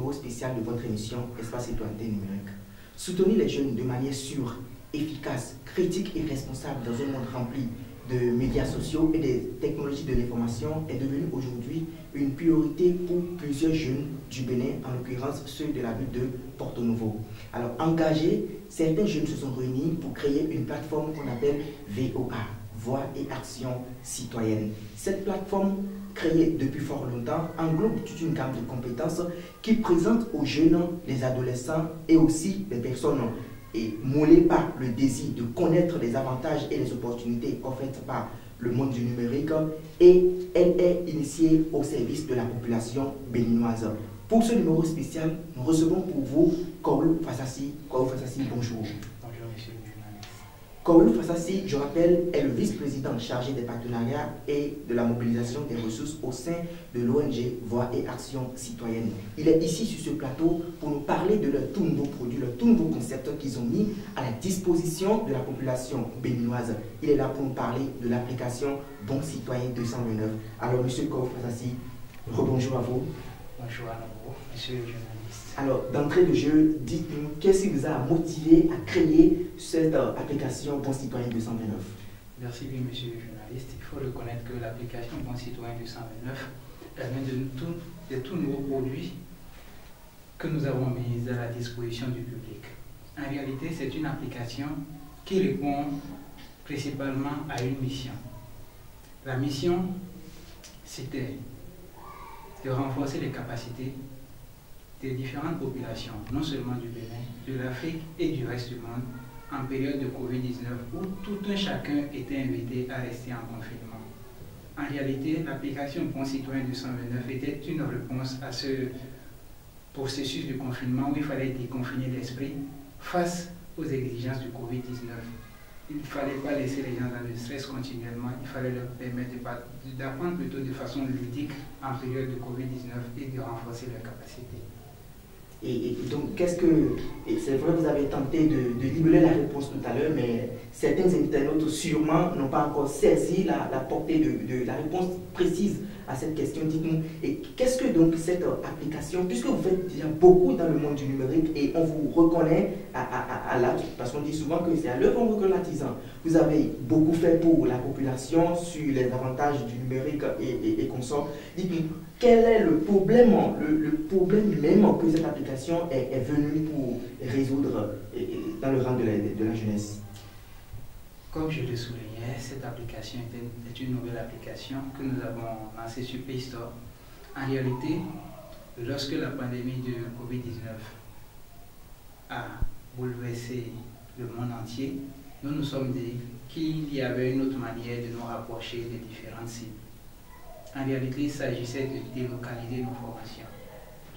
numéro spécial de votre émission Espace Citoyenneté Numérique. Soutenir les jeunes de manière sûre, efficace, critique et responsable dans un monde rempli de médias sociaux et des technologies de l'information est devenu aujourd'hui une priorité pour plusieurs jeunes du Bénin, en l'occurrence ceux de la ville de Porto Novo. Alors engagés, certains jeunes se sont réunis pour créer une plateforme qu'on appelle VOA, Voix et Action Citoyenne. Cette plateforme, créée depuis fort longtemps, englobe toute une gamme de compétences qui présente aux jeunes, les adolescents et aussi les personnes mollées par le désir de connaître les avantages et les opportunités offertes par le monde du numérique, et elle est initiée au service de la population béninoise. Pour ce numéro spécial, nous recevons pour vous Kaoulou Fassassi. Kaoulou Fassassi, bonjour. Bonjour, monsieur le journaliste. Kaoulou Fassassi, je rappelle, est le vice-président chargé des partenariats et de la mobilisation des ressources au sein de l'ONG Voix et Action Citoyenne. Il est ici sur ce plateau pour nous parler de leur tout nouveau produit, leur tout nouveau concept qu'ils ont mis à la disposition de la population béninoise. Il est là pour nous parler de l'application Bon Citoyen 229. Alors, monsieur Kaoulou Fassassi, rebonjour à vous. Bonjour à nouveau, monsieur le journaliste. Alors, d'entrée de jeu, dites-nous, qu'est-ce qui vous a motivé à créer cette application Bon Citoyen 229? Merci bien, monsieur le journaliste. Il faut reconnaître que l'application Bon Citoyen 229 est l'un de tous nouveaux produits que nous avons mis à la disposition du public. En réalité, c'est une application qui répond principalement à une mission. La mission, c'était de renforcer les capacités des différentes populations, non seulement du Bénin, de l'Afrique et du reste du monde, en période de Covid-19, où tout un chacun était invité à rester en confinement. En réalité, l'application Bon Citoyen 229 était une réponse à ce processus de confinement où il fallait déconfiner l'esprit face aux exigences du Covid-19. Il ne fallait pas laisser les gens dans le stress continuellement, il fallait leur permettre d'apprendre plutôt de façon ludique en période de Covid-19 et de renforcer leurs capacités. Et donc, c'est vrai que vous avez tenté de libeller la réponse tout à l'heure, mais certains internautes sûrement n'ont pas encore saisi la portée de la réponse précise à cette question. Dites-nous, et qu'est-ce que donc cette application, puisque vous faites déjà beaucoup dans le monde du numérique et on vous reconnaît à l'âge, parce qu'on dit souvent que c'est à l'œuvre qu'on reconnaît l'artisan. Vous avez beaucoup fait pour la population sur les avantages du numérique et consorts. Dites-nous, quel est le problème même que cette application est venue pour résoudre dans le rang de la jeunesse? Comme je le soulignais, cette application est une nouvelle application que nous avons lancée sur Play Store. En réalité, lorsque la pandémie de Covid-19 a bouleversé le monde entier, nous nous sommes dit qu'il y avait une autre manière de nous rapprocher des différentes cibles. En réalité, il s'agissait de délocaliser nos formations,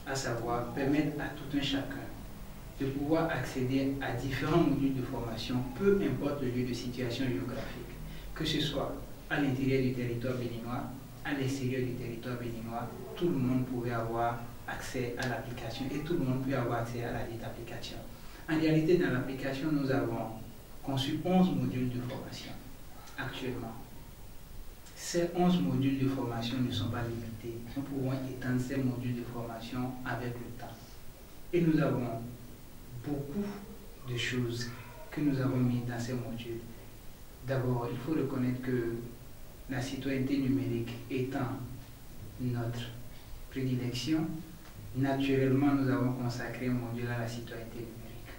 à savoir permettre à tout un chacun de pouvoir accéder à différents modules de formation, peu importe le lieu de situation géographique, que ce soit à l'intérieur du territoire béninois, à l'extérieur du territoire béninois, tout le monde pouvait avoir accès à l'application et tout le monde pouvait avoir accès à la dite application. En réalité, dans l'application, nous avons conçu 11 modules de formation actuellement. Ces 11 modules de formation ne sont pas limités. Nous pouvons étendre ces modules de formation avec le temps. Et nous avons beaucoup de choses que nous avons mises dans ces modules. D'abord, il faut reconnaître que la citoyenneté numérique étant notre prédilection, naturellement, nous avons consacré un module à la citoyenneté numérique.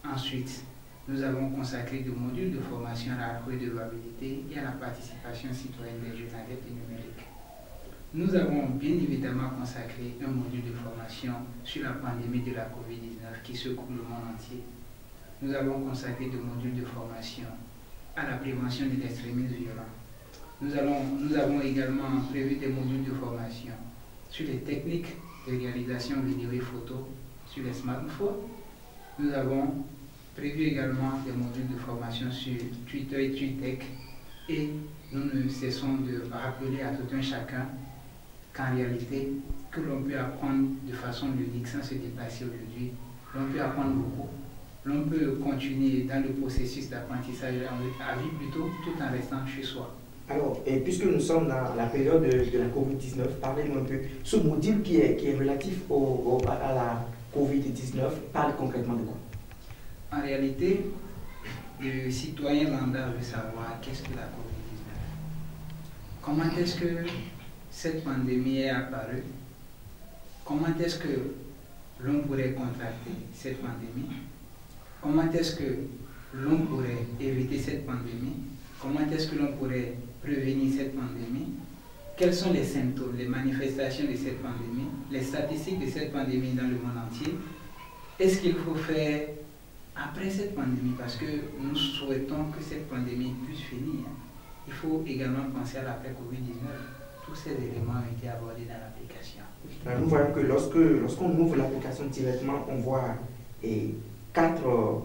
Ensuite, nous avons consacré des modules de formation à la redevabilité et à la participation citoyenne des journalistes numériques. Nous avons bien évidemment consacré un module de formation sur la pandémie de la COVID-19 qui secoue le monde entier. Nous avons consacré des modules de formation à la prévention de l'extrémisme violent. Nous avons également prévu des modules de formation sur les techniques de réalisation vidéo et photo sur les smartphones. Nous avons prévu également des modules de formation sur Twitter et TweetTech, et nous ne cessons de rappeler à tout un chacun qu'en réalité, que l'on peut apprendre de façon ludique sans se déplacer aujourd'hui, l'on peut apprendre beaucoup, l'on peut continuer dans le processus d'apprentissage à vie plutôt tout en restant chez soi. Alors, et puisque nous sommes dans la période de la COVID-19, parlez-nous un peu. Ce module qui est relatif à la COVID-19 parle concrètement de quoi? En réalité, le citoyen lambda veut savoir qu'est-ce que la COVID-19. Comment est-ce que cette pandémie est apparue? Comment est-ce que l'on pourrait contracter cette pandémie? Comment est-ce que l'on pourrait éviter cette pandémie? Comment est-ce que l'on pourrait prévenir cette pandémie? Quels sont les symptômes, les manifestations de cette pandémie, les statistiques de cette pandémie dans le monde entier? Est-ce qu'il faut faire après cette pandémie? Parce que nous souhaitons que cette pandémie puisse finir. Il faut également penser à l'après-Covid-19. Tous ces éléments ont été abordés dans l'application. Nous voyons que lorsqu'on ouvre l'application directement, on voit 4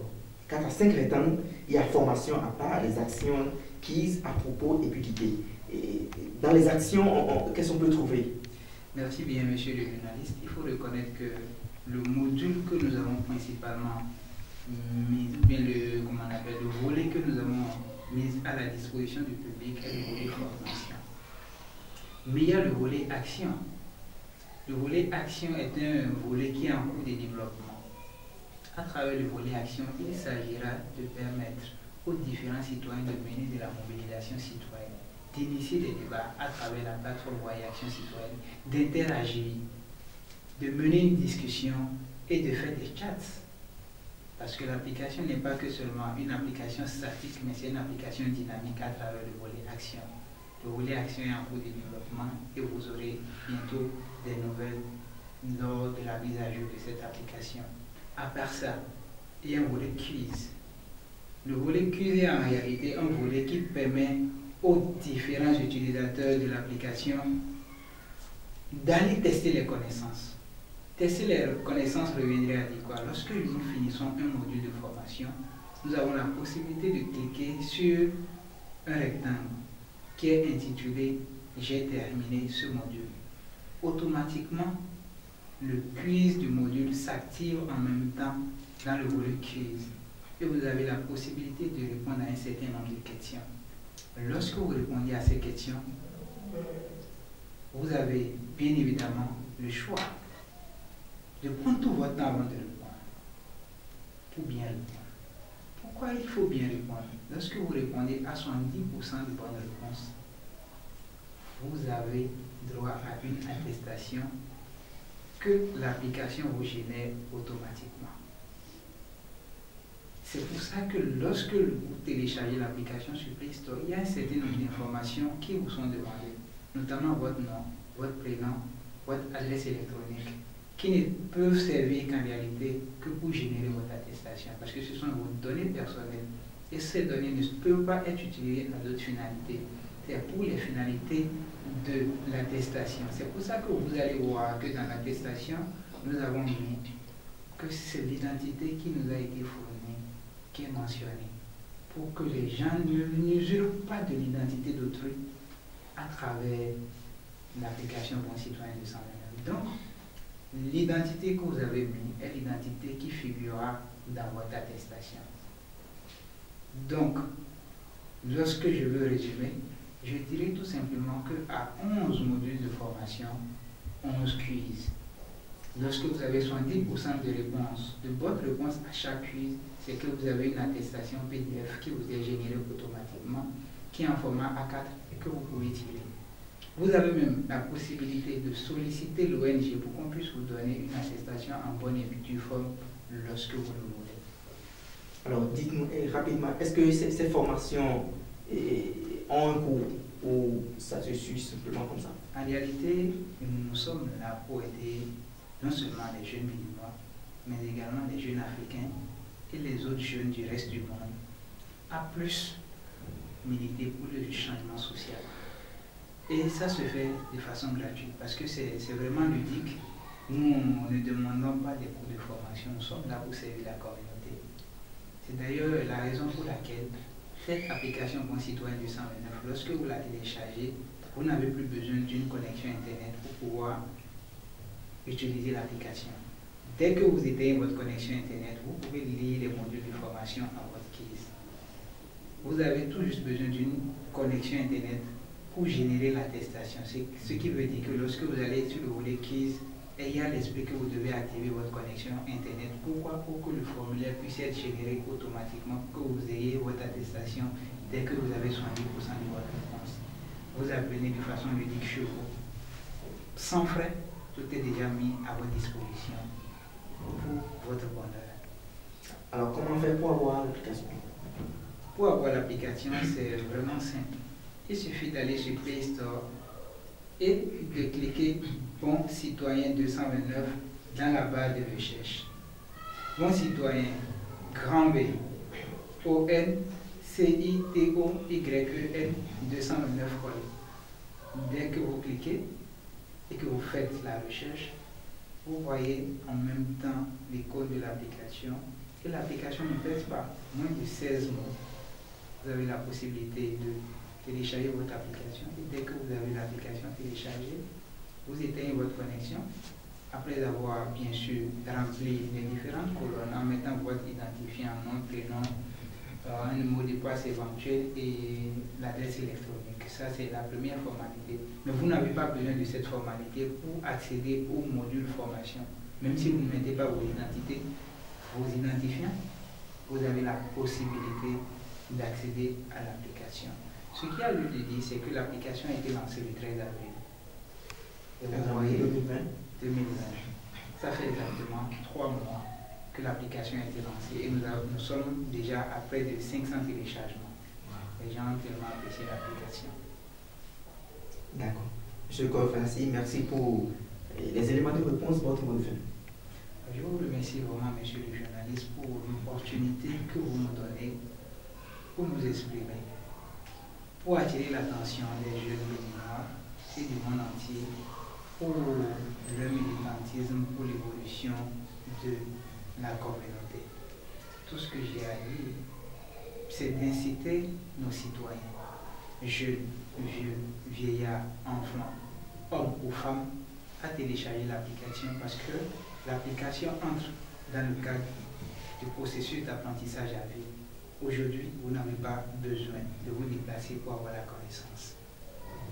à 5 rectangles. Il y a formation à part, les actions, quiz, à propos et puis guidé. Et dans les actions, qu'est-ce qu'on peut trouver? Merci bien, monsieur le journaliste. Il faut reconnaître que le module que nous avons principalement mis, ou bien le volet que nous avons mis à la disposition du public est le volet formation. Mais il y a le volet action. Le volet action est un volet qui est en cours de développement. À travers le volet action, il s'agira de permettre aux différents citoyens de mener de la mobilisation citoyenne, d'initier des débats à travers la plateforme Voyer Action Citoyenne, d'interagir, de mener une discussion et de faire des chats. Parce que l'application n'est pas que seulement une application statique, mais c'est une application dynamique à travers le volet action. Le volet action est en cours de développement et vous aurez bientôt des nouvelles lors de la mise à jour de cette application. À part ça, il y a un volet quiz. Le volet quiz est en réalité un volet qui permet aux différents utilisateurs de l'application d'aller tester les connaissances. Tester les connaissances reviendrait à dire quoi? Lorsque nous finissons un module de formation, nous avons la possibilité de cliquer sur un rectangle qui est intitulé « J'ai terminé ce module ». Automatiquement, le quiz du module s'active en même temps dans le volet quiz et vous avez la possibilité de répondre à un certain nombre de questions. Lorsque vous répondez à ces questions, vous avez bien évidemment le choix de prendre tout votre temps avant de répondre, pour bien répondre. Pourquoi il faut bien répondre? Lorsque vous répondez à 70% de bonnes réponses, vous avez droit à une attestation que l'application vous génère automatiquement. C'est pour ça que lorsque vous téléchargez l'application sur Play Store, il y a un certain nombre d'informations qui vous sont demandées, notamment votre nom, votre prénom, votre adresse électronique, qui ne peuvent servir qu'en réalité que pour générer votre attestation, parce que ce sont vos données personnelles. Et ces données ne peuvent pas être utilisées à d'autres finalités. C'est pour les finalités de l'attestation. C'est pour ça que vous allez voir que dans l'attestation, nous avons mis que c'est l'identité qui nous a été fournie, qui est mentionnée, pour que les gens n'usurpent pas de l'identité d'autrui à travers l'application Bon Citoyen 229. Donc, l'identité que vous avez mise est l'identité qui figurera dans votre attestation. Donc, lorsque je veux résumer, je dirais tout simplement qu'à 11 modules de formation, 11 quiz. Lorsque vous avez 70% de réponses, de bonnes réponses à chaque quiz, c'est que vous avez une attestation PDF qui vous est générée automatiquement, qui est en format A4 et que vous pouvez tirer. Vous avez même la possibilité de solliciter l'ONG pour qu'on puisse vous donner une attestation en bonne et due forme lorsque vous le voulez. Alors, dites-nous rapidement, est-ce que ces formations ont un cours ou ça se suit simplement comme ça? En réalité, nous sommes là pour aider non seulement les jeunes Béninois, mais également les jeunes africains et les autres jeunes du reste du monde à plus militer pour le changement social. Et ça se fait de façon gratuite parce que c'est vraiment ludique. Nous, ne demandons pas des cours de formation, nous sommes là pour servir la communauté. C'est d'ailleurs la raison pour laquelle cette application Bon Citoyen 229, lorsque vous la téléchargez, vous n'avez plus besoin d'une connexion Internet pour pouvoir utiliser l'application. Dès que vous éteignez votre connexion Internet, vous pouvez lire les modules de formation à votre quiz. Vous avez tout juste besoin d'une connexion Internet pour générer l'attestation. Ce qui veut dire que lorsque vous allez sur le volet quiz, ayez à l'esprit que vous devez activer votre connexion Internet. Pourquoi? Pour que le formulaire puisse être généré automatiquement, que vous ayez votre attestation dès que vous avez 70% de votre réponse. Vous apprenez de façon ludique chez vous. Sans frais, tout est déjà mis à votre disposition pour votre bonheur. Alors, comment faire pour avoir l'application? Pour avoir l'application, c'est vraiment simple. Il suffit d'aller sur Play Store et de cliquer Bon Citoyen 229 dans la barre de recherche. Bon Citoyen, grand B, ONCITOYEN 229 collé. Dès que vous cliquez et que vous faites la recherche, vous voyez en même temps les codes de l'application. Et l'application ne pèse pas moins de 16 mots. Vous avez la possibilité de télécharger votre application. Et dès que vous avez l'application téléchargée, vous éteignez votre connexion. Après avoir bien sûr rempli les différentes colonnes en mettant votre identifiant, nom, prénom, un mot de passe éventuel et l'adresse électronique. Ça, c'est la première formalité. Mais vous n'avez pas besoin de cette formalité pour accéder au module formation. Même si vous ne mettez pas vos identités, vos identifiants, vous avez la possibilité d'accéder à l'application. Ce qui a lieu de dire, c'est que l'application a été lancée le 13 avril. Et vous voyez, 2020. Ça fait exactement 3 mois que l'application a été lancée et nous sommes déjà à près de 500 téléchargements. Les gens ont tellement apprécié l'application. D'accord. Monsieur Kofansi, merci pour les éléments de réponse. Votre mot de fin. Je vous remercie vraiment, monsieur le journaliste, pour l'opportunité que vous nous donnez pour nous exprimer, pour attirer l'attention des jeunes béninois et du monde entier pour le militantisme, pour l'évolution de la communauté. Tout ce que j'ai à dire, c'est d'inciter nos citoyens, jeunes, vieux, vieillards, enfants, hommes ou femmes, à télécharger l'application parce que l'application entre dans le cadre du processus d'apprentissage à vie. Aujourd'hui, vous n'avez pas besoin de vous déplacer pour avoir la connaissance.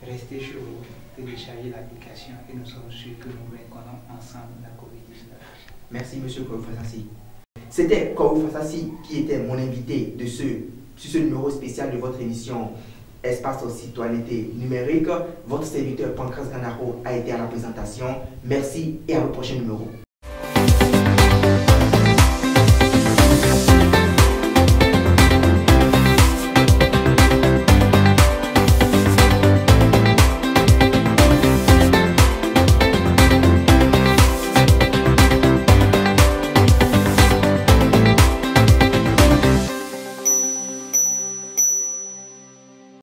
Restez chez vous, téléchargez l'application et nous sommes sûrs que nous vaincrons ensemble la COVID-19. Merci, monsieur Kofansi. C'était Kofansi qui était mon invité sur ce numéro spécial de votre émission Espace Citoyenneté numérique. Votre serviteur Pancras Ganaro a été à la présentation. Merci et à le prochain numéro.